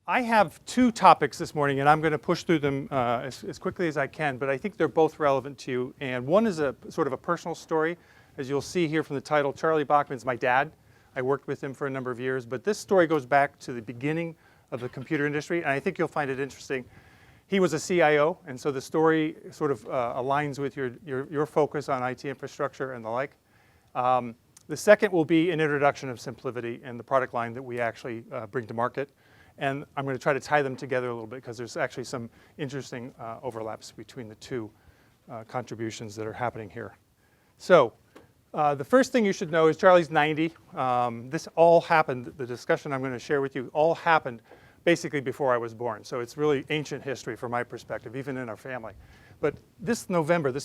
I have two topics this morning, and I'm going to push through them as quickly as I can, but I think they're both relevant to you. And one is a sort of a personal story. As you'll see here from the title, Charlie Bachman's my dad. I worked with him for a number of years, but this story goes back to the beginning of the computer industry, and I think you'll find it interesting. He was a CIO, and so the story sort of aligns with your focus on IT infrastructure and the like. The second will be an introduction of Simplivity and the product line that we actually bring to market. And I'm going to try to tie them together a little bit because there's actually some interesting overlaps between the two contributions that are happening here. So the first thing you should know is Charlie's 90. This all happened, the discussion I'm going to share with you, all happened basically before I was born. So it's really ancient history from my perspective, even in our family. But this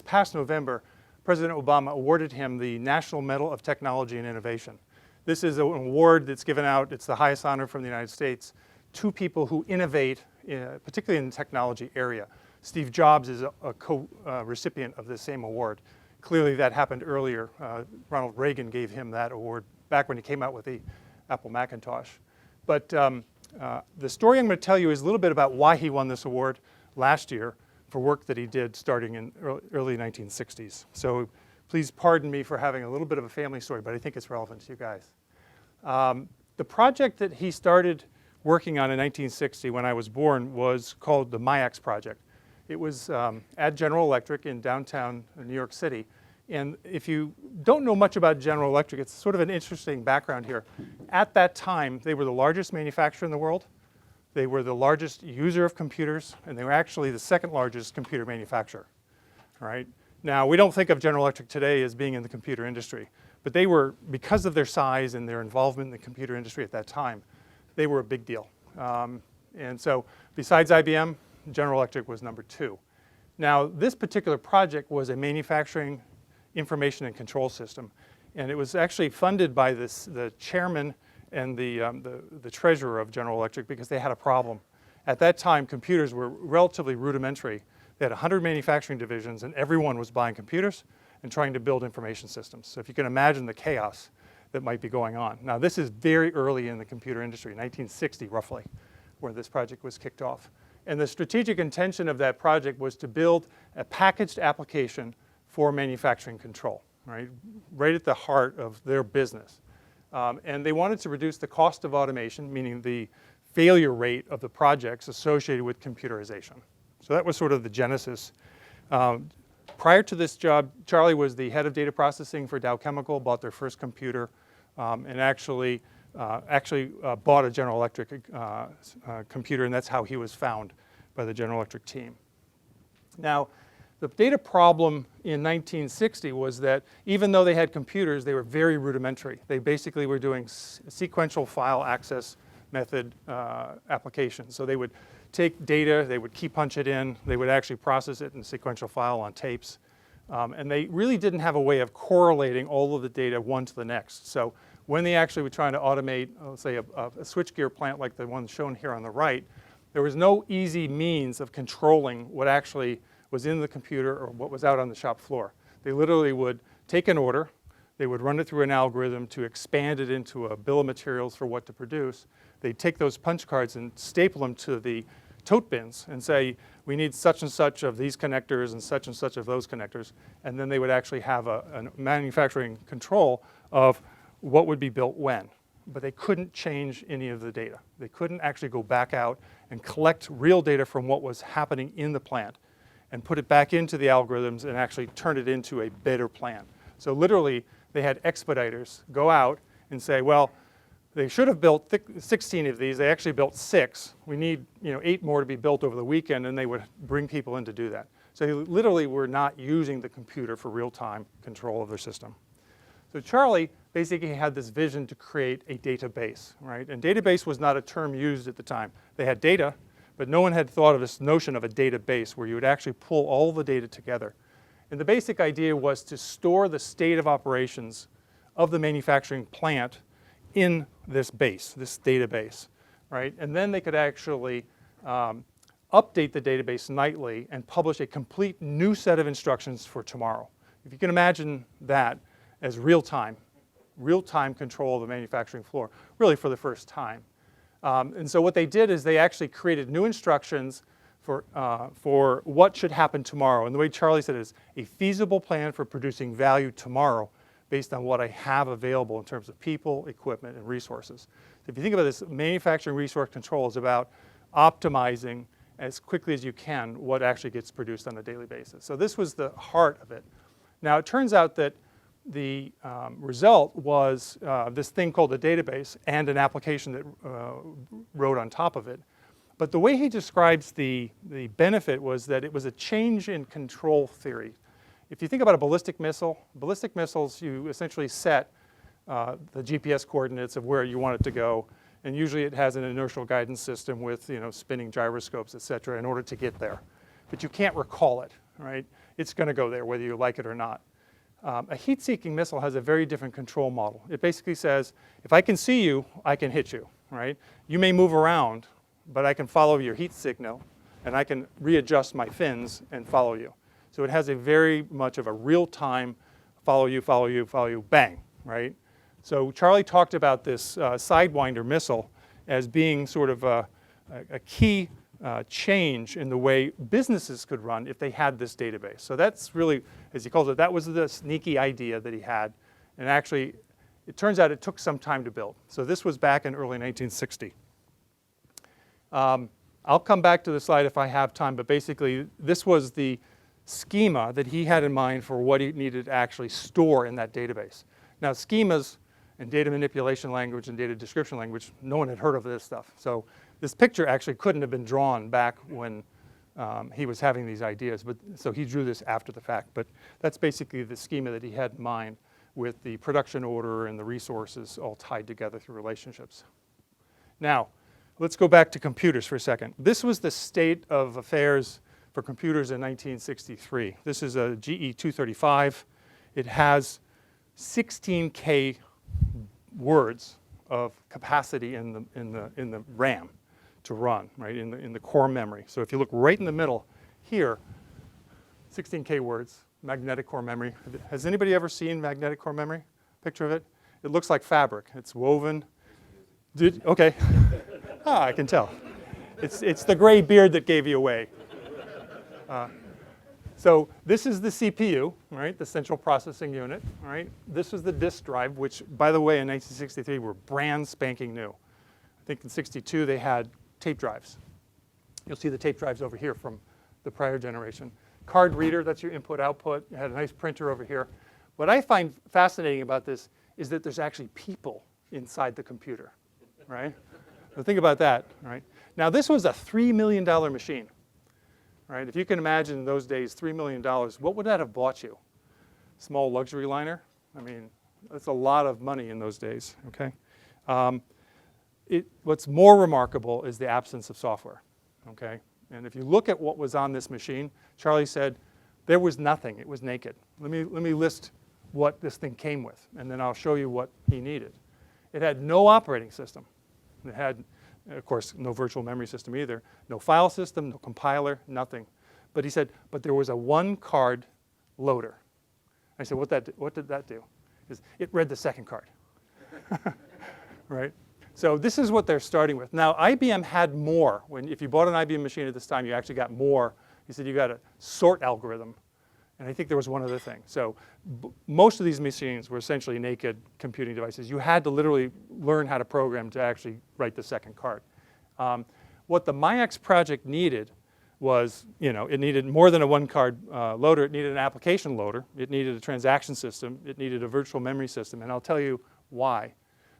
past November, President Obama awarded him the National Medal of Technology and Innovation. This is an award that's given out, it's the highest honor from the United States, to people who innovate, particularly in the technology area. Steve Jobs is a co-recipient of the same award. Clearly that happened earlier. Ronald Reagan gave him that award back when he came out with the Apple Macintosh. But the story I'm going to tell you is a little bit about why he won this award last year for work that he did starting in early 1960s. So please pardon me for having a little bit of a family story, but I think it's relevant to you guys. The project that he started working on in 1960 when I was born was called the MIAX project. It was at General Electric in downtown New York City. And if you don't know much about General Electric, it's sort of an interesting background here. At that time, they were the largest manufacturer in the world. They were the largest user of computers, and they were actually the second largest computer manufacturer. All right? Now, we don't think of General Electric today as being in the computer industry, but they were, because of their size and their involvement in the computer industry at that time, they were a big deal. And so besides IBM, General Electric was number 2. Now, this particular project was a manufacturing information and control system. And it was actually funded by the chairman and the treasurer of General Electric because they had a problem. At that time, computers were relatively rudimentary. They had 100 manufacturing divisions, and everyone was buying computers and trying to build information systems. So if you can imagine the chaos that might be going on. Now, this is very early in the computer industry, 1960 roughly, where this project was kicked off. And the strategic intention of that project was to build a packaged application for manufacturing control, right at the heart of their business. And they wanted to reduce the cost of automation, meaning the failure rate of the projects associated with computerization. So that was sort of the genesis. Prior to this job, Charlie was the head of data processing for Dow Chemical, bought their first computer, and actually bought a General Electric computer, and that's how he was found by the General Electric team. Now, the data problem in 1960 was that even though they had computers, they were very rudimentary. They basically were doing sequential file access method applications. So they would take data, they would key punch it in, they would actually process it in sequential file on tapes. And they really didn't have a way of correlating all of the data one to the next. So when they actually were trying to automate, let's say, a switchgear plant like the one shown here on the right, there was no easy means of controlling what actually was in the computer or what was out on the shop floor. They literally would take an order, they would run it through an algorithm to expand it into a bill of materials for what to produce. They'd take those punch cards and staple them to the tote bins and say, we need such and such of these connectors and such of those connectors. And then they would actually have a manufacturing control of what would be built when. But they couldn't change any of the data. They couldn't actually go back out and collect real data from what was happening in the plant and put it back into the algorithms and actually turn it into a better plan. So literally, they had expediters go out and say, well, they should have built 16 of these. They actually built 6. We need 8 more to be built over the weekend, and they would bring people in to do that. So they literally were not using the computer for real-time control of their system. So Charlie basically had this vision to create a database, right? And database was not a term used at the time. They had data, but no one had thought of this notion of a database where you would actually pull all the data together. And the basic idea was to store the state of operations of the manufacturing plant in this base, this database, right? And then they could actually update the database nightly and publish a complete new set of instructions for tomorrow. If you can imagine that as real-time control of the manufacturing floor, really for the first time. And so what they did is they actually created new instructions for what should happen tomorrow. And the way Charlie said it is a feasible plan for producing value tomorrow based on what I have available in terms of people, equipment, and resources. So if you think about this, manufacturing resource control is about optimizing as quickly as you can what actually gets produced on a daily basis. So this was the heart of it. Now it turns out that the result was this thing called a database and an application that wrote on top of it. But the way he describes the benefit was that it was a change in control theory. If you think about a ballistic missiles, you essentially set the GPS coordinates of where you want it to go, and usually it has an inertial guidance system with spinning gyroscopes, et cetera, in order to get there. But you can't recall it, right? It's going to go there whether you like it or not. A heat-seeking missile has a very different control model. It basically says, if I can see you, I can hit you, right? You may move around, but I can follow your heat signal, and I can readjust my fins and follow you. So it has a very much of a real-time follow you, follow you, follow you, bang, right? So Charlie talked about this Sidewinder missile as being sort of a key change in the way businesses could run if they had this database. So that's really, as he calls it, that was the sneaky idea that he had. And actually, it turns out it took some time to build. So this was back in early 1960. I'll come back to the slide if I have time, but basically this was the schema that he had in mind for what he needed to actually store in that database. Now schemas and data manipulation language and data description language, no one had heard of this stuff. So this picture actually couldn't have been drawn back when he was having these ideas, but so he drew this after the fact. But that's basically the schema that he had in mind with the production order and the resources all tied together through relationships. Now, let's go back to computers for a second. This was the state of affairs for computers in 1963. This is a GE 235. It has 16K words of capacity in the RAM to run, right, in the core memory. So if you look right in the middle here, 16K words, magnetic core memory. Has anybody ever seen magnetic core memory? Picture of it? It looks like fabric. It's woven. Okay. I can tell. It's the gray beard that gave you away. So this is the CPU, right? The central processing unit, right? This is the disk drive, which, by the way, in 1963 were brand spanking new. I think in 62 they had tape drives. You'll see the tape drives over here from the prior generation. Card reader, that's your input-output. You had a nice printer over here. What I find fascinating about this is that there's actually people inside the computer, right? So think about that, right? Now this was a $3 million machine, right? If you can imagine in those days, $3 million, what would that have bought you? Small luxury liner? I mean, that's a lot of money in those days, okay? What's more remarkable is the absence of software, okay? And if you look at what was on this machine, Charlie said, there was nothing, it was naked. Let me list what this thing came with, and then I'll show you what he needed. It had no operating system. It had, of course, no virtual memory system either, no file system, no compiler, nothing. But he said, but there was a one-card loader. I said, what did that do? It read the second card, right? So this is what they're starting with. Now, IBM had more. If you bought an IBM machine at this time, you actually got more. He said you got a sort algorithm. And I think there was one other thing. So most of these machines were essentially naked computing devices. You had to literally learn how to program to actually write the second card. What the MIAX project needed was, it needed more than a one-card loader. It needed an application loader. It needed a transaction system. It needed a virtual memory system. And I'll tell you why.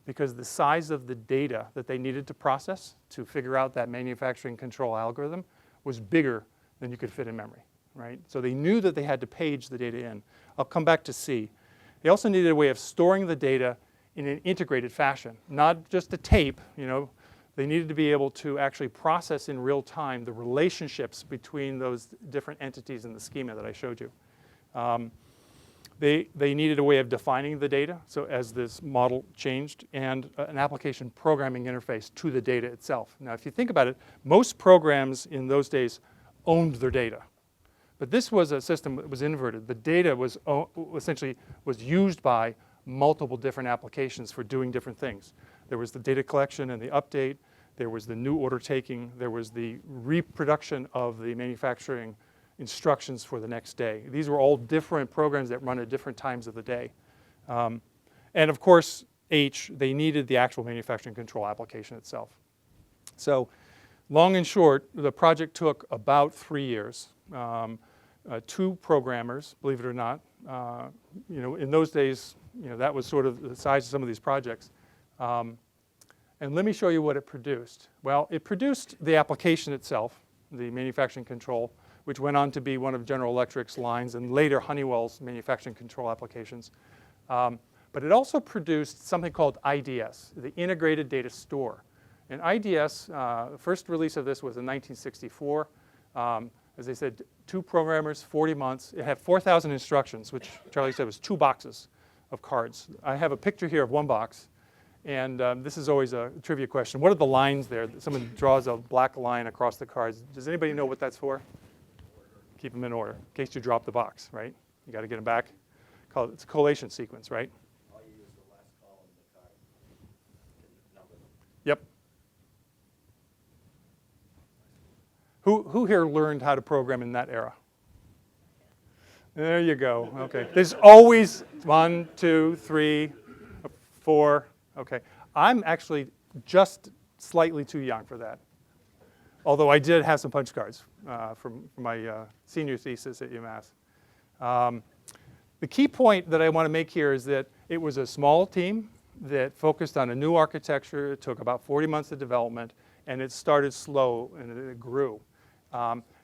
Because the size of the data that they needed to process to figure out that manufacturing control algorithm was bigger than you could fit in memory, right? So they knew that they had to page the data in. I'll come back to C. They also needed a way of storing the data in an integrated fashion, not just a tape, They needed to be able to actually process in real time the relationships between those different entities in the schema that I showed you. They needed a way of defining the data, so as this model changed, and an application programming interface to the data itself. Now, if you think about it, most programs in those days owned their data. But this was a system that was inverted. The data was essentially used by multiple different applications for doing different things. There was the data collection and the update. there was the new order taking, there was the reproduction of the manufacturing instructions for the next day. These were all different programs that run at different times of the day. And of course, H, they needed the actual manufacturing control application itself. So long and short, the project took about 3 years. 2 programmers, believe it or not. In those days, that was sort of the size of some of these projects. And let me show you what it produced. Well, it produced the application itself, the manufacturing control, which went on to be one of General Electric's lines and later Honeywell's manufacturing control applications. But it also produced something called IDS, the Integrated Data Store. And IDS, the first release of this was in 1964. As I said, 2 programmers, 40 months. It had 4,000 instructions, which Charlie said was 2 boxes of cards. I have a picture here of 1 box. And this is always a trivia question. What are the lines there? Someone draws a black line across the cards. Does anybody know what that's for? Keep them in order, in case you drop the box, right? You got to get them back. It's a collation sequence, right? All you use the last column of the card to number them. Yep. Who here learned how to program in that era? There you go. Okay. There's always 1, 2, 3, 4. Okay. I'm actually just slightly too young for that. Although I did have some punch cards from my senior thesis at UMass. The key point that I want to make here is that it was a small team that focused on a new architecture. It took about 40 months of development, and it started slow, and it grew.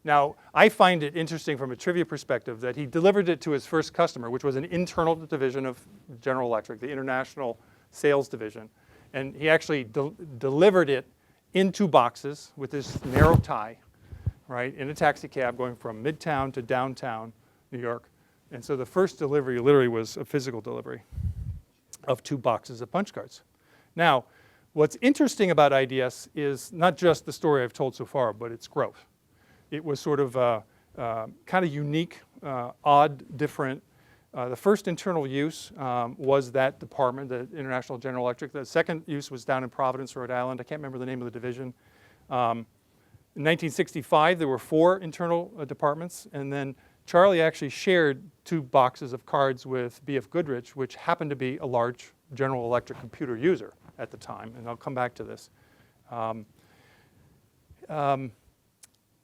Now, I find it interesting from a trivia perspective that he delivered it to his first customer, which was an internal division of General Electric, the international sales division. And he actually delivered it in 2 boxes with this narrow tie, right, in a taxi cab going from Midtown to downtown New York. And so the first delivery literally was a physical delivery of 2 boxes of punch cards. Now, what's interesting about IDS is not just the story I've told so far, but its growth. It was sort of kind of unique, odd, different. The first internal use was that department, the International General Electric. The second use was down in Providence, Rhode Island. I can't remember the name of the division. In 1965, there were 4 internal departments, and then Charlie actually shared 2 boxes of cards with B.F. Goodrich, which happened to be a large General Electric computer user at the time, and I'll come back to this.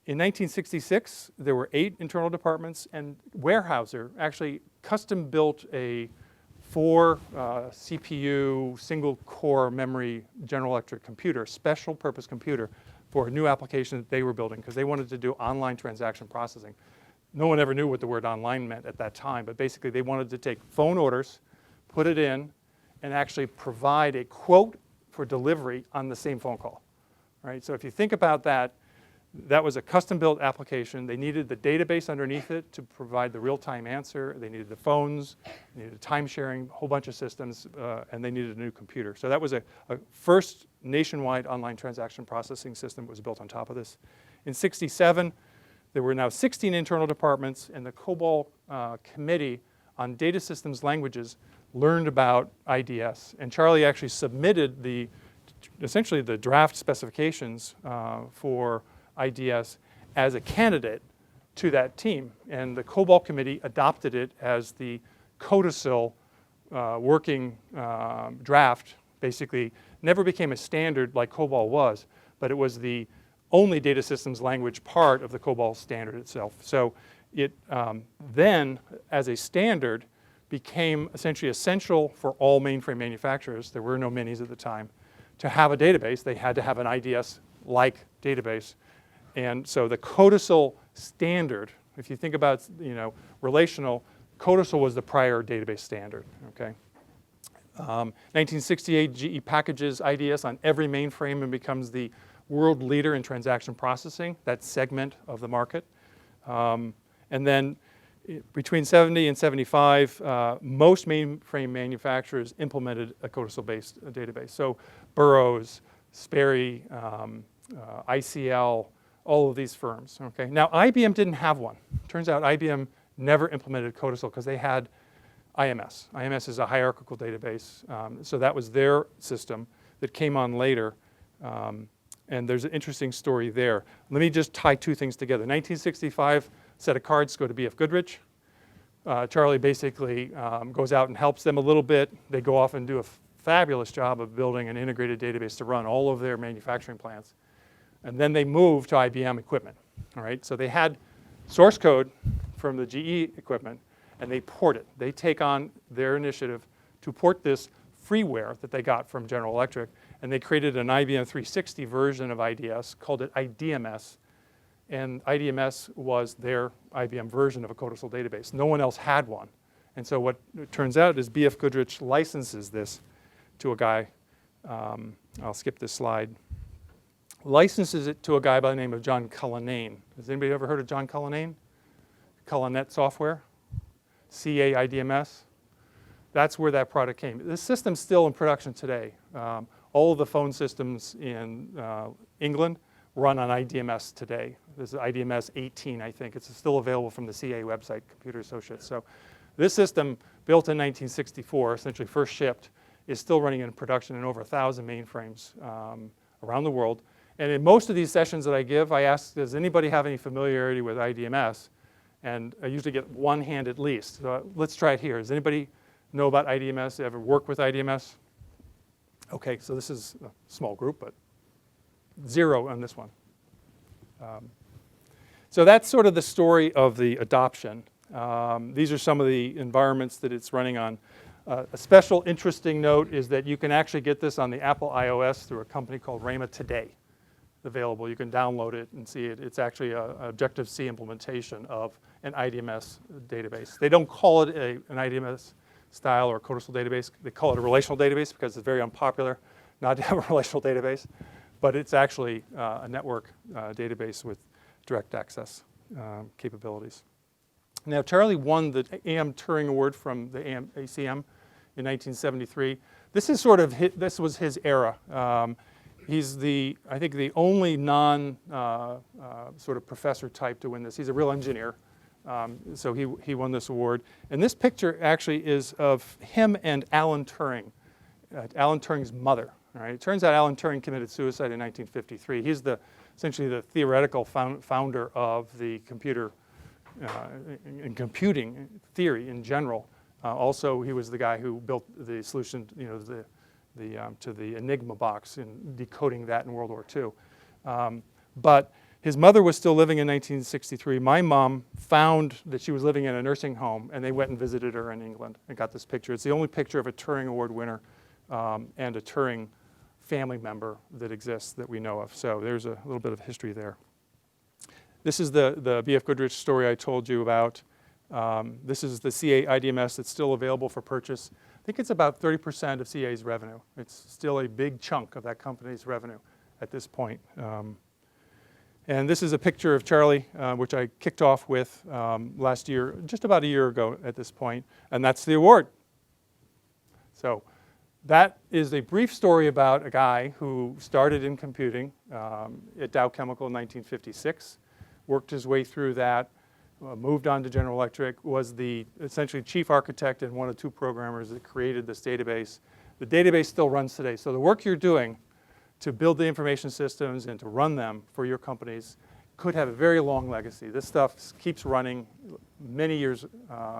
In 1966, there were 8 internal departments, and Weyerhaeuser actually custom built a 4 CPU, single core memory General Electric computer, special purpose computer for a new application that they were building because they wanted to do online transaction processing. No one ever knew what the word online meant at that time, but basically they wanted to take phone orders, put it in, and actually provide a quote for delivery on the same phone call, right? So if you think about that, that was a custom-built application. They needed the database underneath it to provide the real-time answer. They needed the phones, they needed time sharing, a whole bunch of systems, and they needed a new computer. So that was a first nationwide online transaction processing system that was built on top of this. In '67, there were now 16 internal departments, and the COBOL Committee on Data Systems Languages learned about IDS. And Charlie actually submitted essentially the draft specifications for IDS as a candidate to that team. And the COBOL Committee adopted it as the codicil working draft. Basically, never became a standard like COBOL was, but it was the only data systems language part of the COBOL standard itself. So it then, as a standard, became essentially essential for all mainframe manufacturers. There were no minis at the time. To have a database, they had to have an IDS-like database. And so the codicil standard, if you think about relational, codicil was the prior database standard. Okay. 1968, GE packages IDS on every mainframe and becomes the world leader in transaction processing, that segment of the market. And then between 70 and 75, most mainframe manufacturers implemented a codicil-based database. So Burroughs, Sperry, ICL, all of these firms. Okay. Now IBM didn't have one. Turns out IBM never implemented codicil because they had IMS. IMS is a hierarchical database. So that was their system that came on later. And there's an interesting story there. Let me just tie two things together. 1965, set of cards go to B.F. Goodrich. Charlie basically goes out and helps them a little bit. They go off and do a fabulous job of building an integrated database to run all of their manufacturing plants. And then they move to IBM equipment. All right, so they had source code from the GE equipment, and they port it. They take on their initiative to port this freeware that they got from General Electric, and they created an IBM 360 version of IDS, called it IDMS, and IDMS was their IBM version of a codal database. No one else had one. And so what it turns out is B.F. Goodrich licenses this to a guy, I'll skip this slide, licenses it to a guy by the name of John Cullinane. Has anybody ever heard of John Cullinane? Cullinet Software, CA-IDMS. That's where that product came. This system's still in production today. All of the phone systems in England run on IDMS today. This is IDMS 18, I think. It's still available from the CA website, Computer Associates. So this system, built in 1964, essentially first shipped, is still running in production in over 1,000 mainframes around the world. And in most of these sessions that I give, I ask, does anybody have any familiarity with IDMS? And I usually get one hand at least. So let's try it here. Does anybody know about IDMS? Ever work with IDMS? Okay, so this is a small group, but 0 on this one. So that's sort of the story of the adoption. These are some of the environments that it's running on. A special interesting note is that you can actually get this on the Apple iOS through a company called Rama Today. Available. You can download it and see it. It's actually an Objective-C implementation of an IDMS database. They don't call it an IDMS style or a codal database. They call it a relational database because it's very unpopular not to have a relational database. But it's actually a network database with direct access capabilities. Now, Charlie won the AM Turing Award from the ACM in 1973. This is sort of this was his era. He's I think the only sort of professor type to win this. He's a real engineer, so he won this award. And this picture actually is of him and Alan Turing, Alan Turing's mother. All right. It turns out Alan Turing committed suicide in 1953. He's essentially the theoretical founder of the computer and computing theory in general. Also, he was the guy who built the solution, to the Enigma box and decoding that in World War II. But his mother was still living in 1963. My mom found that she was living in a nursing home, and they went and visited her in England and got this picture. It's the only picture of a Turing Award winner and a Turing family member that exists that we know of. So there's a little bit of history there. This is the B.F. Goodrich story I told you about. This is the CA IDMS that's still available for purchase. I think it's about 30% of CA's revenue. It's still a big chunk of that company's revenue at this point. And this is a picture of Charlie, which I kicked off with last year, just about a year ago at this point, and that's the award. So that is a brief story about a guy who started in computing at Dow Chemical in 1956, worked his way through that, moved on to General Electric, was the essentially chief architect and one of 2 programmers that created this database. The database still runs today. So the work you're doing to build the information systems and to run them for your companies could have a very long legacy. This stuff keeps running many years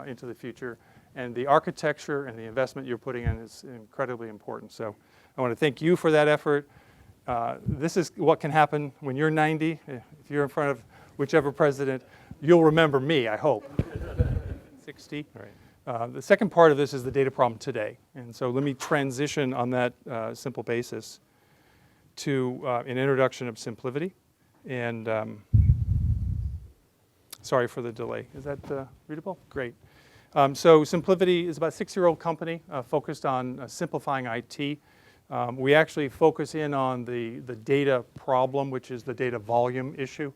into the future. And the architecture and the investment you're putting in is incredibly important. So I want to thank you for that effort. This is what can happen when you're 90. If you're in front of whichever president, you'll remember me, I hope. 60. All right. The second part of this is the data problem today. And so let me transition on that simple basis to an introduction of Simplivity. And sorry for the delay. Is that readable? Great. So Simplivity is about a 6-year-old company focused on simplifying IT. We actually focus in on the data problem, which is the data volume issue.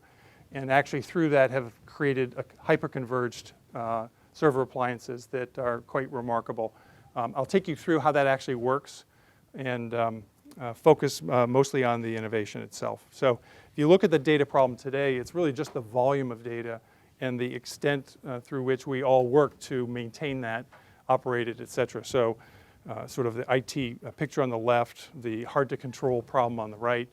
And actually through that have created hyper-converged server appliances that are quite remarkable. I'll take you through how that actually works and focus mostly on the innovation itself. So if you look at the data problem today, it's really just the volume of data and the extent through which we all work to maintain that, operate it, et cetera. So sort of the IT picture on the left, the hard to control problem on the right.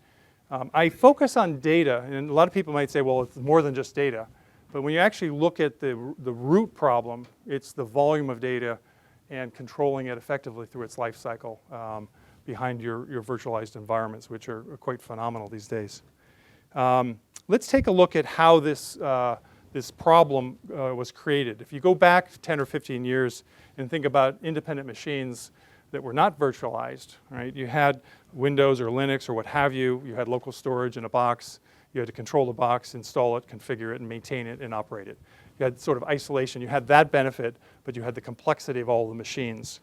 I focus on data, and a lot of people might say, well, it's more than just data. But when you actually look at the root problem, it's the volume of data and controlling it effectively through its life cycle behind your virtualized environments, which are quite phenomenal these days. Let's take a look at how this problem was created. If you go back 10 or 15 years and think about independent machines that were not virtualized, right? You had Windows or Linux or what have you. You had local storage in a box. You had to control the box, install it, configure it, and maintain it, and operate it. You had sort of isolation. You had that benefit, but you had the complexity of all the machines.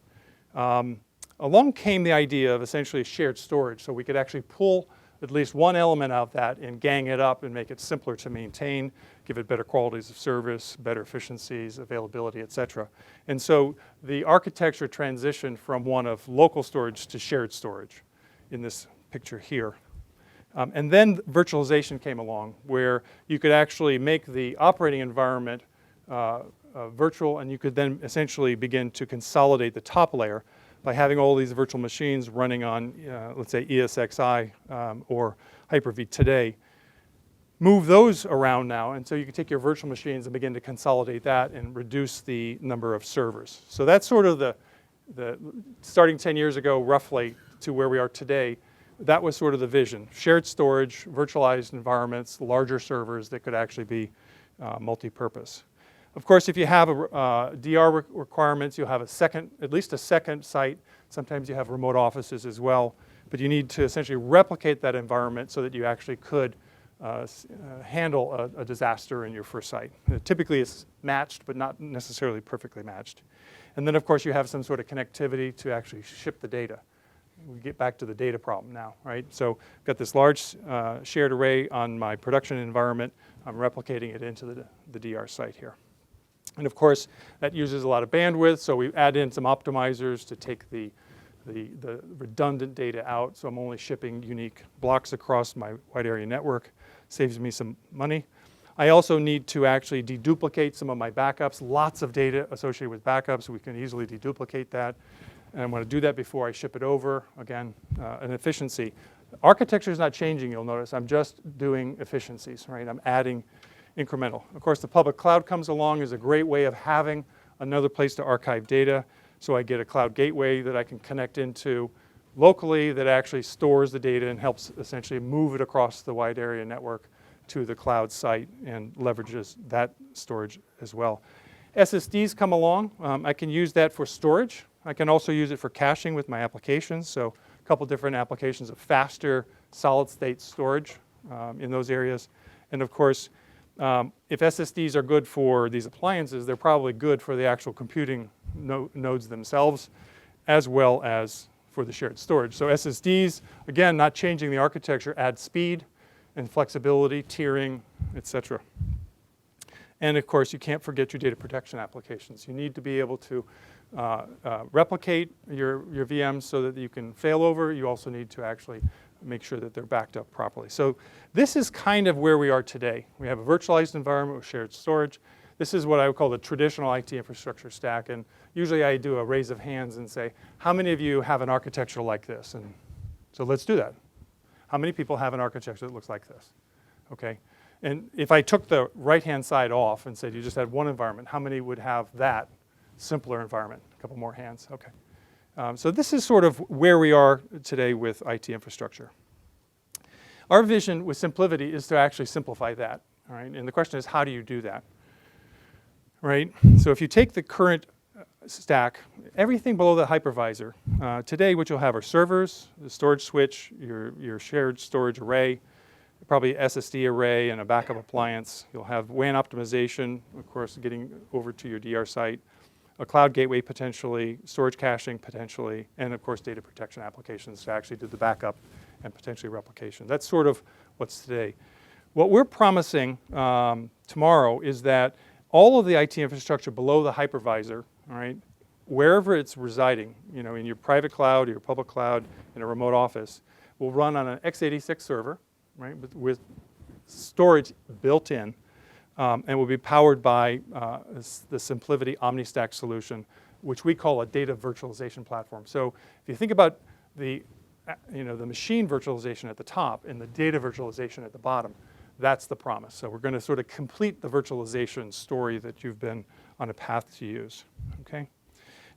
Along came the idea of essentially shared storage, so we could actually pull at least one element out of that and gang it up and make it simpler to maintain, give it better qualities of service, better efficiencies, availability, et cetera. And so the architecture transitioned from one of local storage to shared storage in this picture here. And then virtualization came along, where you could actually make the operating environment virtual, and you could then essentially begin to consolidate the top layer by having all these virtual machines running on, let's say, ESXi or Hyper-V today. Move those around now, and so you can take your virtual machines and begin to consolidate that and reduce the number of servers. So that's sort of the starting 10 years ago, roughly, to where we are today. That was sort of the vision. Shared storage, virtualized environments, larger servers that could actually be multi-purpose. Of course, if you have DR requirements, you'll have at least a second site. Sometimes you have remote offices as well. But you need to essentially replicate that environment so that you actually could handle a disaster in your first site. Typically, it's matched, but not necessarily perfectly matched. And then, of course, you have some sort of connectivity to actually ship the data. We get back to the data problem now, right? So I've got this large shared array on my production environment. I'm replicating it into the DR site here. And of course, that uses a lot of bandwidth, so we add in some optimizers to take the redundant data out, so I'm only shipping unique blocks across my wide area network. Saves me some money. I also need to actually deduplicate some of my backups. Lots of data associated with backups, so we can easily deduplicate that. And I want to do that before I ship it over. Again, an efficiency. Architecture is not changing, you'll notice. I'm just doing efficiencies, right? I'm adding incremental. Of course, the public cloud comes along as a great way of having another place to archive data. So I get a cloud gateway that I can connect into locally that actually stores the data and helps essentially move it across the wide area network to the cloud site and leverages that storage as well. SSDs come along. I can use that for storage. I can also use it for caching with my applications. So a couple different applications of faster solid state storage in those areas. And of course, if SSDs are good for these appliances, they're probably good for the actual computing nodes themselves, as well as for the shared storage. So SSDs, again, not changing the architecture, add speed and flexibility, tiering, et cetera. And of course, you can't forget your data protection applications. You need to be able to replicate your VMs so that you can fail over. You also need to actually make sure that they're backed up properly. So this is kind of where we are today. We have a virtualized environment with shared storage. This is what I would call the traditional IT infrastructure stack. And usually I do a raise of hands and say, how many of you have an architecture like this? And so let's do that. How many people have an architecture that looks like this? Okay. And if I took the right-hand side off and said you just had one environment, how many would have that simpler environment? A couple more hands. Okay. So this is sort of where we are today with IT infrastructure. Our vision with Simplivity is to actually simplify that. All right? And the question is, how do you do that? Right? So if you take the current stack, everything below the hypervisor, today what you'll have are servers, the storage switch, your shared storage array, probably SSD array and a backup appliance. You'll have WAN optimization, of course, getting over to your DR site, a cloud gateway potentially, storage caching potentially, and of course data protection applications to actually do the backup and potentially replication. That's sort of what's today. What we're promising tomorrow is that all of the IT infrastructure below the hypervisor, all right, wherever it's residing, you know, in your private cloud, your public cloud, in a remote office, will run on an x86 server, right, with storage built in, and will be powered by the Simplivity OmniStack solution, which we call a data virtualization platform. So if you think about the the machine virtualization at the top and the data virtualization at the bottom. That's the promise. So we're going to sort of complete the virtualization story that you've been on a path to use. Okay.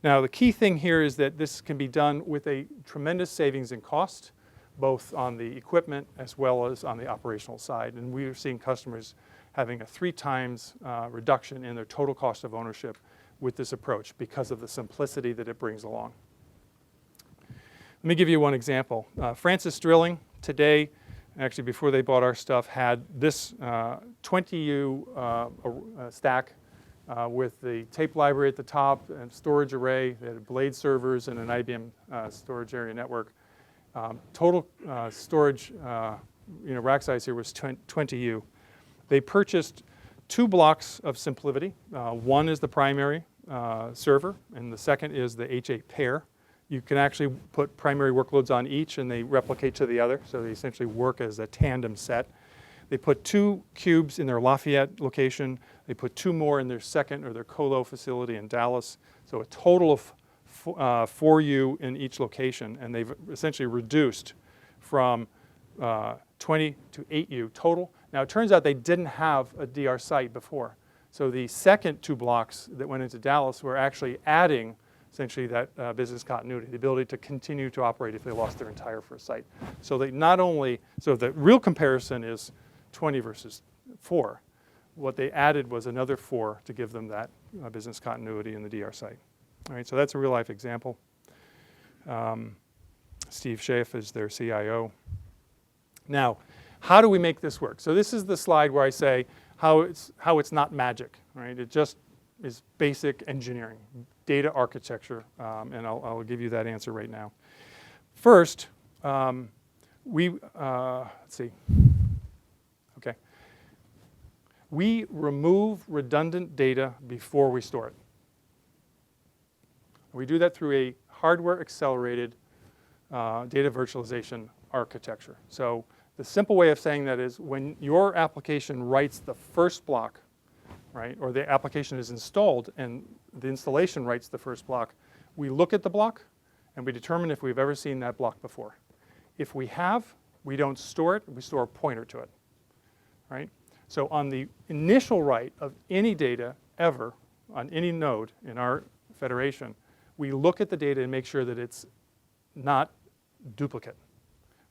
Now the key thing here is that this can be done with a tremendous savings in cost, both on the equipment as well as on the operational side. And we are seeing customers having a 3 times reduction in their total cost of ownership with this approach because of the simplicity that it brings along. Let me give you one example. Francis Drilling today, actually before they bought our stuff, had this 20U stack with the tape library at the top and storage array. They had blade servers and an IBM storage area network. Total storage rack size here was 20U. They purchased 2 blocks of Simplivity. One is the primary server, and the second is the H8 pair. You can actually put primary workloads on each, and they replicate to the other, so they essentially work as a tandem set. They put 2 cubes in their Lafayette location. They put 2 more in their second or their colo facility in Dallas. So a total of 4U in each location, and they've essentially reduced from 20 to 8U total. Now it turns out they didn't have a DR site before. So the second 2 blocks that went into Dallas were actually adding essentially that business continuity, the ability to continue to operate if they lost their entire first site. So they not only, so the real comparison is 20 versus 4. What they added was another 4 to give them that business continuity in the DR site. All right, so that's a real life example. Steve Schaaf is their CIO. Now, how do we make this work? So this is the slide where I say how it's not magic, right? It just is basic engineering, data architecture, and I'll give you that answer right now. First, let's see. Okay. We remove redundant data before we store it. We do that through a hardware-accelerated data virtualization architecture. So the simple way of saying that is when your application writes the first block, right, or the application is installed and the installation writes the first block, we look at the block and we determine if we've ever seen that block before. If we have, we don't store it, we store a pointer to it, right? So on the initial write of any data ever on any node in our federation, we look at the data and make sure that it's not duplicate,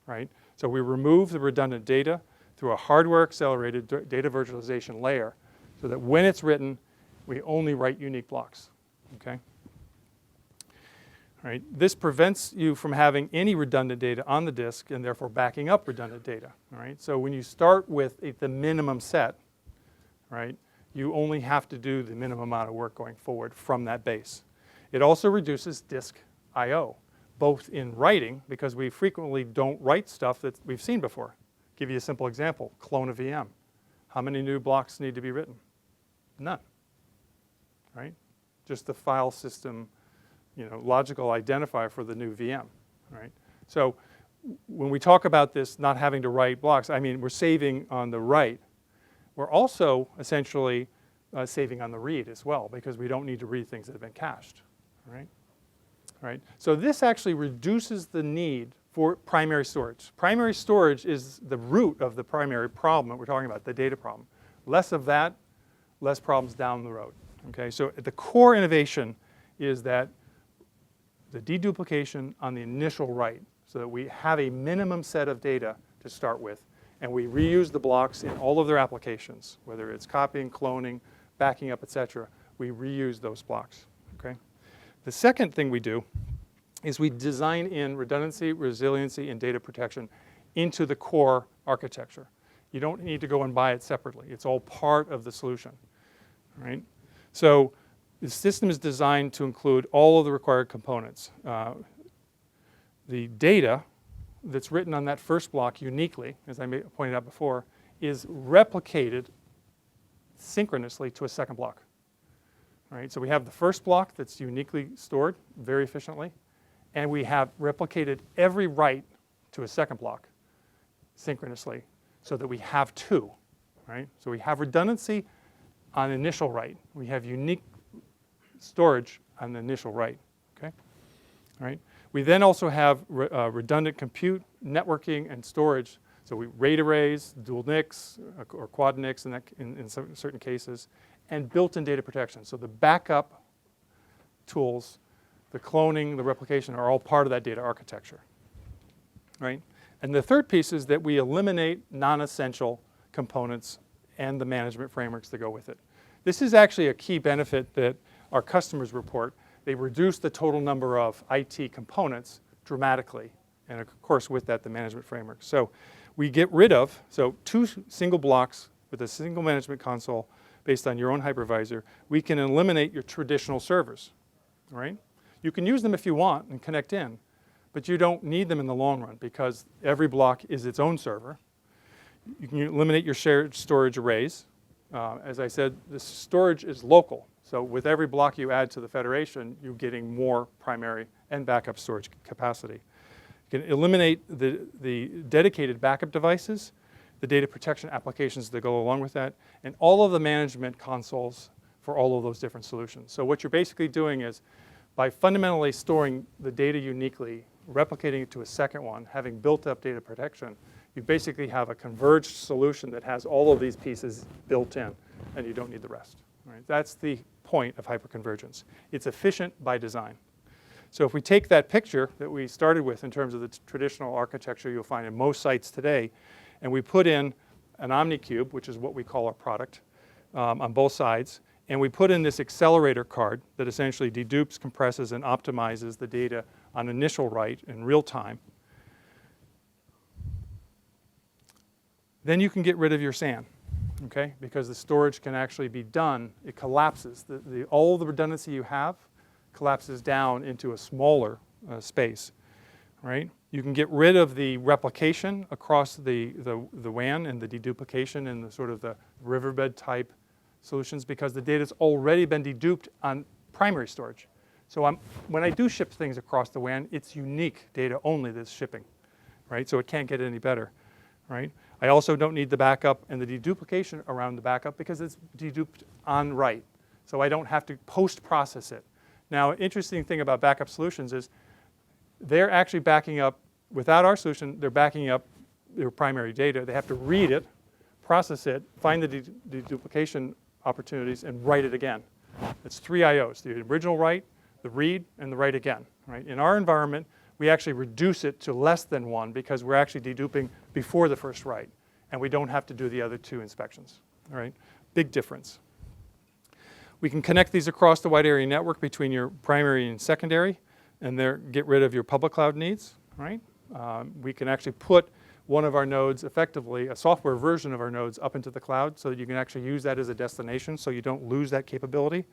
right? So we remove the redundant data through a hardware-accelerated data virtualization layer so that when it's written, we only write unique blocks, okay? All right. This prevents you from having any redundant data on the disk and therefore backing up redundant data, all right? So when you start with the minimum set, right, you only have to do the minimum amount of work going forward from that base. It also reduces disk I/O, both in writing, because we frequently don't write stuff that we've seen before. Give you a simple example, clone a VM. How many new blocks need to be written? None, right? Just the file system, logical identifier for the new VM, right? So when we talk about this not having to write blocks, I mean, we're saving on the write. We're also essentially saving on the read as well, because we don't need to read things that have been cached, right? Right? So this actually reduces the need for primary storage. Primary storage is the root of the primary problem that we're talking about, the data problem. Less of that, less problems down the road. Okay? So the core innovation is that the deduplication on the initial write, so that we have a minimum set of data to start with, and we reuse the blocks in all of their applications, whether it's copying, cloning, backing up, et cetera. We reuse those blocks. Okay? The second thing we do is we design in redundancy, resiliency, and data protection into the core architecture. You don't need to go and buy it separately. It's all part of the solution, right? So the system is designed to include all of the required components. The data that's written on that first block uniquely, as I pointed out before, is replicated synchronously to a second block. Right? So we have the first block that's uniquely stored very efficiently, and we have replicated every write to a second block synchronously so that we have 2. Right? So we have redundancy on initial write. We have unique storage on the initial write. Okay? All right? We then also have redundant compute, networking, and storage. So we RAID arrays, dual NICs, or quad NICs in certain cases, and built-in data protection. So the backup tools, the cloning, the replication are all part of that data architecture, right? And the third piece is that we eliminate non-essential components and the management frameworks that go with it. This is actually a key benefit that our customers report. They reduce the total number of IT components dramatically, and of course with that the management framework. So we get rid of, so 2 single blocks with a single management console based on your own hypervisor. We can eliminate your traditional servers, right? You can use them if you want and connect in, but you don't need them in the long run because every block is its own server. You can eliminate your shared storage arrays. As I said, the storage is local. So with every block you add to the federation, you're getting more primary and backup storage capacity. You can eliminate the dedicated backup devices, the data protection applications that go along with that, and all of the management consoles for all of those different solutions. So what you're basically doing is by fundamentally storing the data uniquely, replicating it to a second one, having built up data protection, you basically have a converged solution that has all of these pieces built in, and you don't need the rest. Right? That's the point of hyperconvergence. It's efficient by design. So if we take that picture that we started with in terms of the traditional architecture you'll find in most sites today, and we put in an OmniCube, which is what we call our product, on both sides, and we put in this accelerator card that essentially dedupes, compresses, and optimizes the data on initial write in real time, then you can get rid of your SAN, okay? Because the storage can actually be done, it collapses. All the redundancy you have collapses down into a smaller space, right? You can get rid of the replication across the WAN and the deduplication and the sort of the riverbed type solutions because the data's already been deduped on primary storage. So when I do ship things across the WAN, it's unique data only that's shipping, right? So it can't get any better, right? I also don't need the backup and the deduplication around the backup because it's deduped on write. So I don't have to post-process it. Now, interesting thing about backup solutions is they're actually backing up, without our solution, they're backing up their primary data. They have to read it, process it, find the deduplication opportunities, and write it again. It's 3 IOs, the original write, the read, and the write again. Right? In our environment, we actually reduce it to less than 1 because we're actually deduping before the first write, and we don't have to do the other 2 inspections. All right? Big difference. We can connect these across the wide area network between your primary and secondary, and there get rid of your public cloud needs. Right? We can actually put one of our nodes effectively, a software version of our nodes, up into the cloud so that you can actually use that as a destination so you don't lose that capability.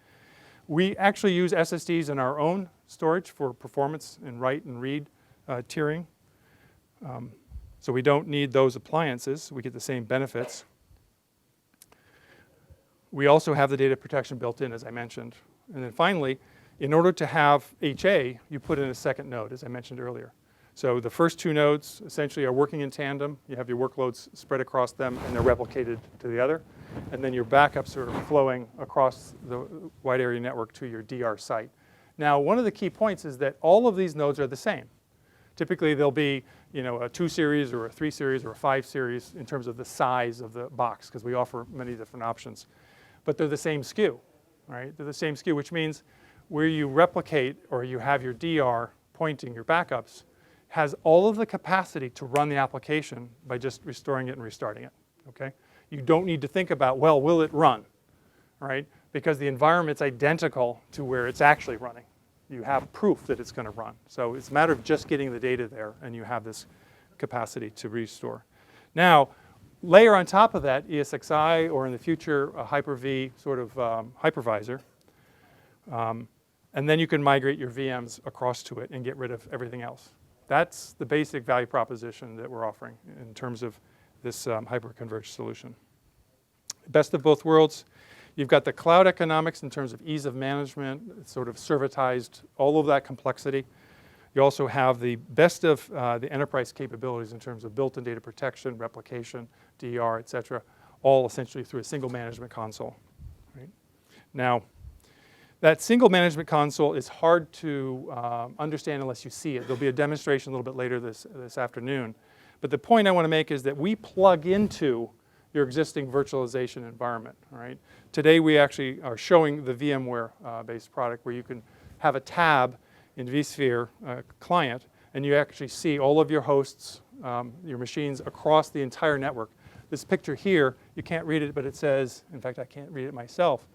We actually use SSDs in our own storage for performance and write and read tiering. So we don't need those appliances. We get the same benefits. We also have the data protection built in, as I mentioned. And then finally, in order to have HA, you put in a second node, as I mentioned earlier. So the first 2 nodes essentially are working in tandem. You have your workloads spread across them, and they're replicated to the other. And then your backups are flowing across the wide area network to your DR site. Now, one of the key points is that all of these nodes are the same. Typically, they'll be a 2 series or a 3 series or a 5 series in terms of the size of the box, because we offer many different options. But they're the same SKU, right? They're the same SKU, which means where you replicate or you have your DR pointing your backups has all of the capacity to run the application by just restoring it and restarting it, okay? You don't need to think about, well, will it run, right? Because the environment's identical to where it's actually running. You have proof that it's going to run. So it's a matter of just getting the data there, and you have this capacity to restore. Now, layer on top of that ESXi, or in the future, a Hyper-V sort of hypervisor. And then you can migrate your VMs across to it and get rid of everything else. That's the basic value proposition that we're offering in terms of this hyper-converged solution. Best of both worlds. You've got the cloud economics in terms of ease of management, sort of servitized, all of that complexity. You also have the best of the enterprise capabilities in terms of built-in data protection, replication, DR, et cetera, all essentially through a single management console. Right? Now, That single management console is hard to understand unless you see it. There'll be a demonstration a little bit later this afternoon. But the point I want to make is that we plug into your existing virtualization environment. All right? Today we actually are showing the VMware-based product where you can have a tab in vSphere client, and you actually see all of your hosts, your machines across the entire network. This picture here, you can't read it, but it says, in fact, I can't read it myself,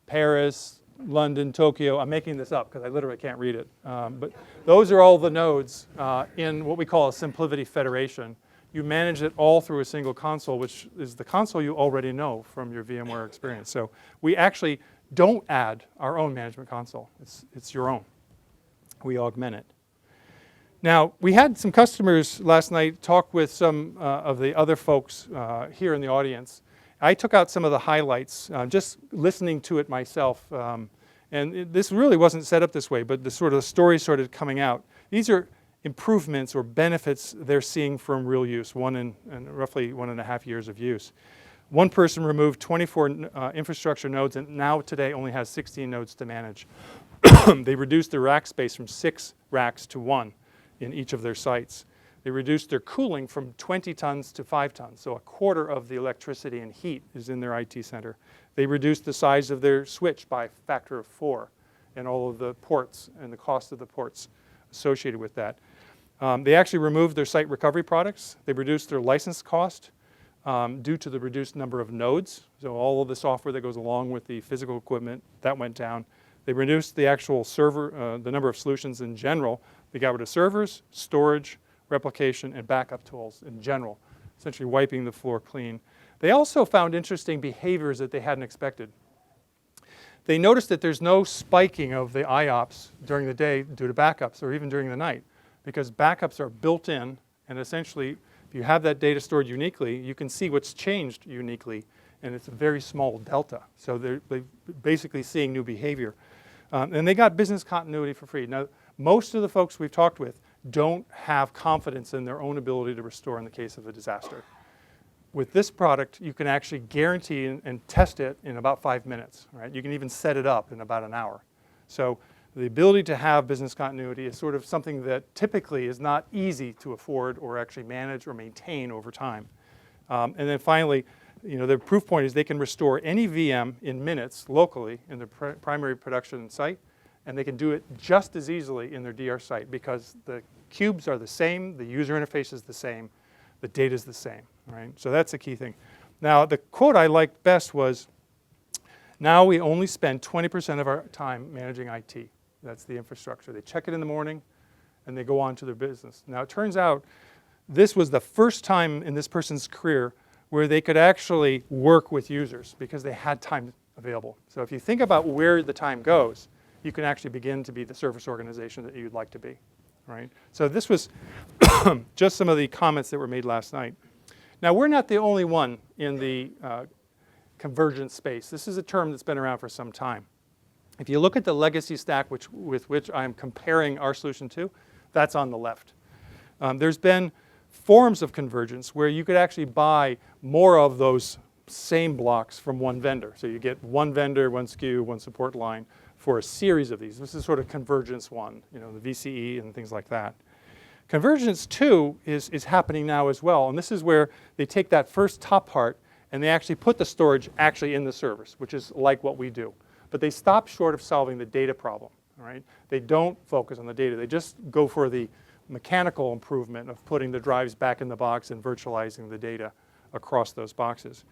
Paris, London, Tokyo. I'm making this up because I literally can't read it. But those are all the nodes in what we call a Simplivity federation. You manage it all through a single console, which is the console you already know from your VMware experience. So we actually don't add our own management console. It's your own. We augment it. Now, we had some customers last night talk with some of the other folks here in the audience. I took out some of the highlights, just listening to it myself. This really wasn't set up this way, but the sort of story started coming out. These are improvements or benefits they're seeing from real use, roughly 1.5 years of use. One person removed 24 infrastructure nodes and now today only has 16 nodes to manage. They reduced their rack space from 6 racks to 1 in each of their sites. They reduced their cooling from 20 tons to 5 tons, so a quarter of the electricity and heat is in their IT center. They reduced the size of their switch by a factor of 4 and all of the ports and the cost of the ports associated with that. They actually removed their site recovery products. They reduced their license cost due to the reduced number of nodes. So all of the software that goes along with the physical equipment, that went down. They reduced the actual server, the number of solutions in general. They got rid of servers, storage, replication, and backup tools in general, essentially wiping the floor clean. They also found interesting behaviors that they hadn't expected. They noticed that there's no spiking of the IOPS during the day due to backups or even during the night, because backups are built in, and essentially, if you have that data stored uniquely, you can see what's changed uniquely, and it's a very small delta. So they're basically seeing new behavior. And they got business continuity for free. Now, most of the folks we've talked with don't have confidence in their own ability to restore in the case of a disaster. With this product, you can actually guarantee and test it in about 5 minutes. Right? You can even set it up in about an hour. So the ability to have business continuity is sort of something that typically is not easy to afford or actually manage or maintain over time. And then finally, the proof point is they can restore any VM in minutes locally in their primary production site, and they can do it just as easily in their DR site because the cubes are the same, the user interface is the same, the data is the same. Right? So that's the key thing. Now, the quote I liked best was, now we only spend 20% of our time managing IT. That's the infrastructure. They check it in the morning, and they go on to their business. Now, it turns out this was the first time in this person's career where they could actually work with users because they had time available. So if you think about where the time goes, you can actually begin to be the service organization that you'd like to be. Right? So this was just some of the comments that were made last night. Now, we're not the only one in the convergence space. This is a term that's been around for some time. If you look at the legacy stack with which I'm comparing our solution to, that's on the left. There's been forms of convergence where you could actually buy more of those same blocks from one vendor. So you get one vendor, one SKU, one support line for a series of these. This is sort of convergence 1, the VCE and things like that. Convergence 2 is happening now as well, and this is where they take that first top part and they actually put the storage actually in the servers, which is like what we do. But they stop short of solving the data problem. All right? They don't focus on the data. They just go for the mechanical improvement of putting the drives back in the box and virtualizing the data across those boxes.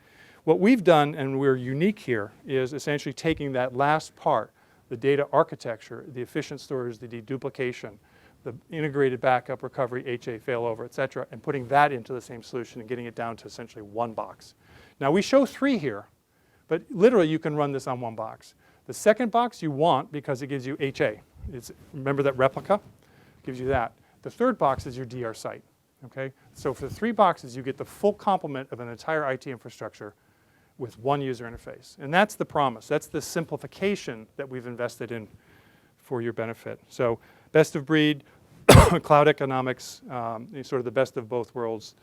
What we've done, and we're unique here, is essentially taking that last part, the data architecture, the efficient storage, the deduplication, the integrated backup, recovery, HA, failover, et cetera, and putting that into the same solution and getting it down to essentially one box. Now, we show 3 here, but literally you can run this on one box. The second box you want because it gives you HA. Remember that replica? Gives you that. The third box is your DR site. Okay? So for the 3 boxes, you get the full complement of an entire IT infrastructure with one user interface. And that's the promise. That's the simplification that we've invested in for your benefit. So best of breed, cloud economics, sort of the best of both worlds.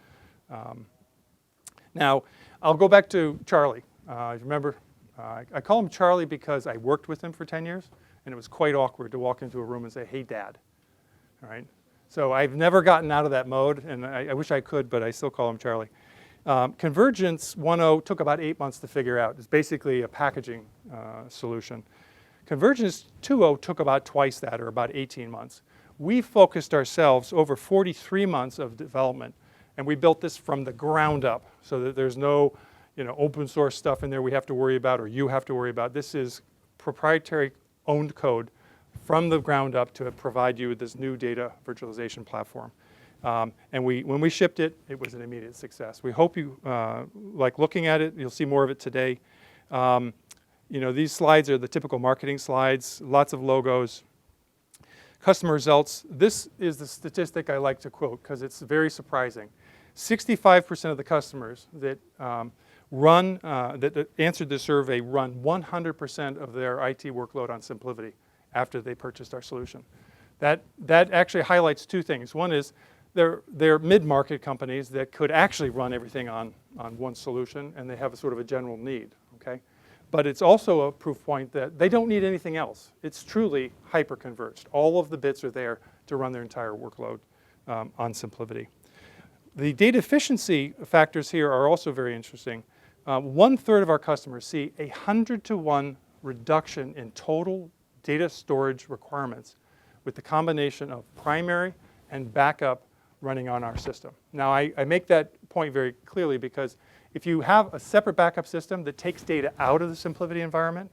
Now, I'll go back to Charlie. Remember, I call him Charlie because I worked with him for 10 years, and it was quite awkward to walk into a room and say, "Hey, Dad." All right? So I've never gotten out of that mode, and I wish I could, but I still call him Charlie. Convergence 1.0 took about 8 months to figure out. It's basically a packaging solution. Convergence 2.0 took about twice that, or about 18 months. We focused ourselves over 43 months of development, and we built this from the ground up so that there's no open source stuff in there we have to worry about or you have to worry about. This is proprietary owned code from the ground up to provide you with this new data virtualization platform. And when we shipped it, it was an immediate success. We hope you like looking at it. You'll see more of it today. These slides are the typical marketing slides, lots of logos. Customer results. This is the statistic I like to quote because it's very surprising. 65% of the customers that that answered the survey run 100% of their IT workload on Simplivity after they purchased our solution. That actually highlights two things. One is they're mid-market companies that could actually run everything on one solution, and they have a sort of a general need. Okay, but it's also a proof point that they don't need anything else. It's truly hyper-converged. All of the bits are there to run their entire workload on Simplivity. The data efficiency factors here are also very interesting. 1/3 of our customers see a 100-to-1 reduction in total data storage requirements with the combination of primary and backup running on our system. Now, I make that point very clearly because if you have a separate backup system that takes data out of the Simplivity environment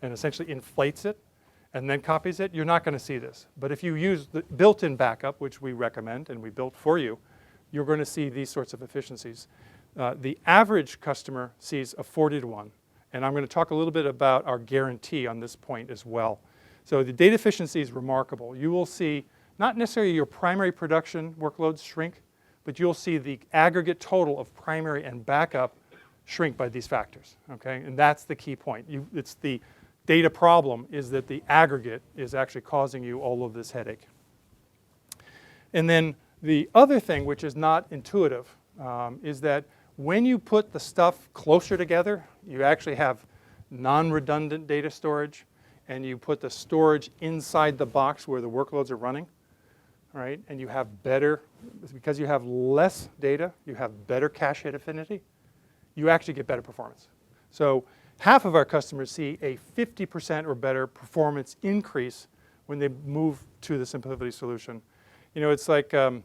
and essentially inflates it and then copies it, you're not going to see this. But if you use the built-in backup, which we recommend and we built for you, you're going to see these sorts of efficiencies. The average customer sees a 40-to-1. And I'm going to talk a little bit about our guarantee on this point as well. So the data efficiency is remarkable. You will see not necessarily your primary production workloads shrink, but you'll see the aggregate total of primary and backup shrink by these factors. Okay? And that's the key point. It's the data problem is that the aggregate is actually causing you all of this headache. And then the other thing, which is not intuitive, is that when you put the stuff closer together, you actually have non-redundant data storage, and you put the storage inside the box where the workloads are running, right? And you have better, because you have less data, you have better cache hit affinity, you actually get better performance. So half of our customers see a 50% or better performance increase when they move to the Simplivity solution. It's like, who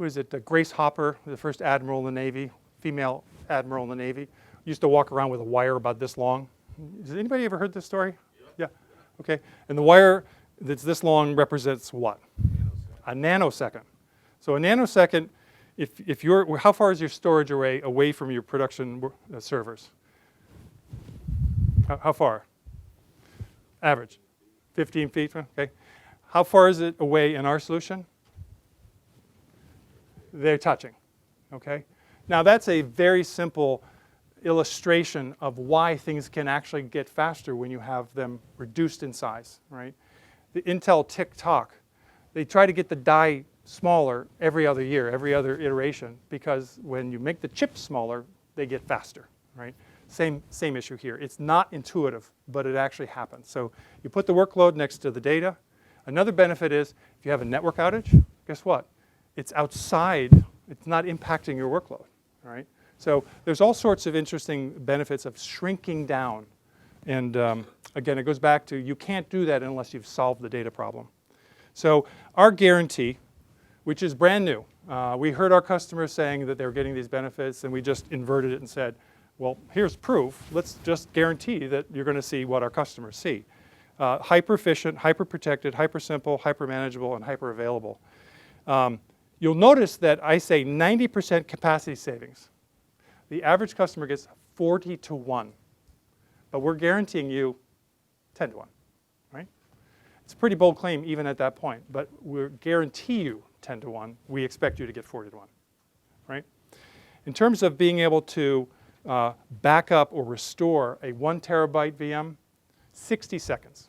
is it? Grace Hopper, the first admiral in the Navy, female admiral in the Navy, used to walk around with a wire about this long. Has anybody ever heard this story? Yeah. Okay. And the wire that's this long represents what? A nanosecond. So a nanosecond, if you're, how far is your storage array away from your production servers? How far? Average. 15 feet. Okay. How far is it away in our solution? They're touching. Okay. Now that's a very simple illustration of why things can actually get faster when you have them reduced in size, right? The Intel tick-tock, they try to get the die smaller every other year, every other iteration, because when you make the chips smaller, they get faster, right? Same issue here. It's not intuitive, but it actually happens. So you put the workload next to the data. Another benefit is if you have a network outage, guess what? It's outside. It's not impacting your workload, right? So there's all sorts of interesting benefits of shrinking down. And again, it goes back to you can't do that unless you've solved the data problem. So our guarantee, which is brand new, we heard our customers saying that they were getting these benefits, and we just inverted it and said, well, here's proof. Let's just guarantee that you're going to see what our customers see. Hyper efficient, hyper protected, hyper simple, hyper manageable, and hyper available. You'll notice that I say 90% capacity savings. The average customer gets 40-to-1, but we're guaranteeing you 10-to-1, right? It's a pretty bold claim even at that point, but we guarantee you 10-to-1. We expect you to get 40-to-1, right? In terms of being able to back up or restore a 1 terabyte VM, 60 seconds,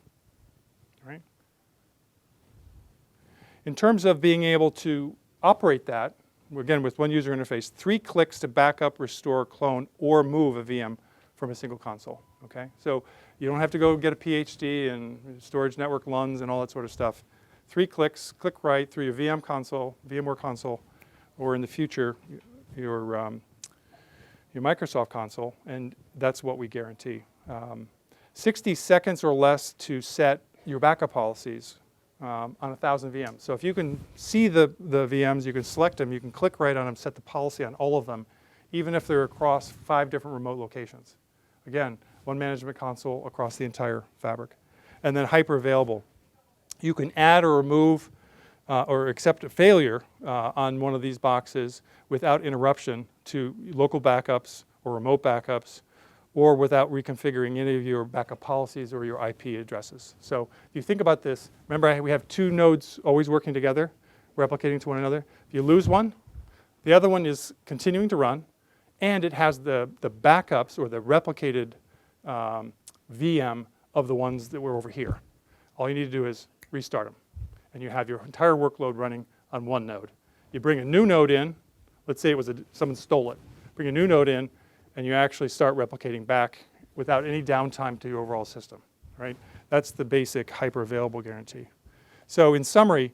right? In terms of being able to operate that, again, with one user interface, 3 clicks to back up, restore, clone, or move a VM from a single console. okay? So you don't have to go get a PhD in storage network LUNs and all that sort of stuff. 3 clicks, click right through your VM console, VMware console, or in the future, your Microsoft console, and that's what we guarantee. 60 seconds or less to set your backup policies on 1,000 VMs. So if you can see the VMs, you can select them, you can click right on them, set the policy on all of them, even if they're across 5 different remote locations. Again, one management console across the entire fabric. And then hyper available. You can add or remove or accept a failure on one of these boxes without interruption to local backups or remote backups, or without reconfiguring any of your backup policies or your IP addresses. So if you think about this, remember we have 2 nodes always working together, replicating to one another. If you lose one, the other one is continuing to run, and it has the backups or the replicated VM of the ones that were over here. All you need to do is restart them, and you have your entire workload running on one node. You bring a new node in, let's say it was someone stole it. Bring a new node in, and you actually start replicating back without any downtime to your overall system, right? That's the basic hyper-available guarantee. So in summary,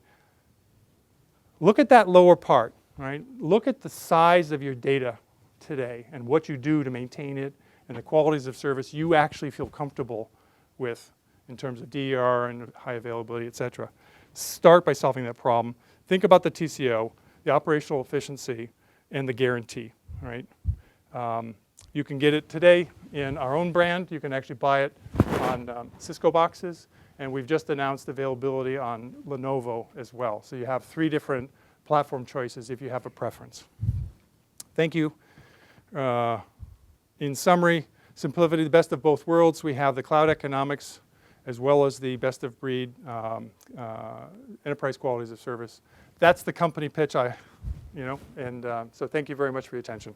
look at that lower part, right? Look at the size of your data today and what you do to maintain it and the qualities of service you actually feel comfortable with in terms of DER and high availability, et cetera. Start by solving that problem. Think about the TCO, the operational efficiency, and the guarantee, right? You can get it today in our own brand. You can actually buy it on Cisco boxes. And we've just announced availability on Lenovo as well. So you have 3 different platform choices if you have a preference. Thank you. In summary, Simplivity, the best of both worlds. We have the cloud economics as well as the best of breed enterprise qualities of service. That's the company pitch, so thank you very much for your attention.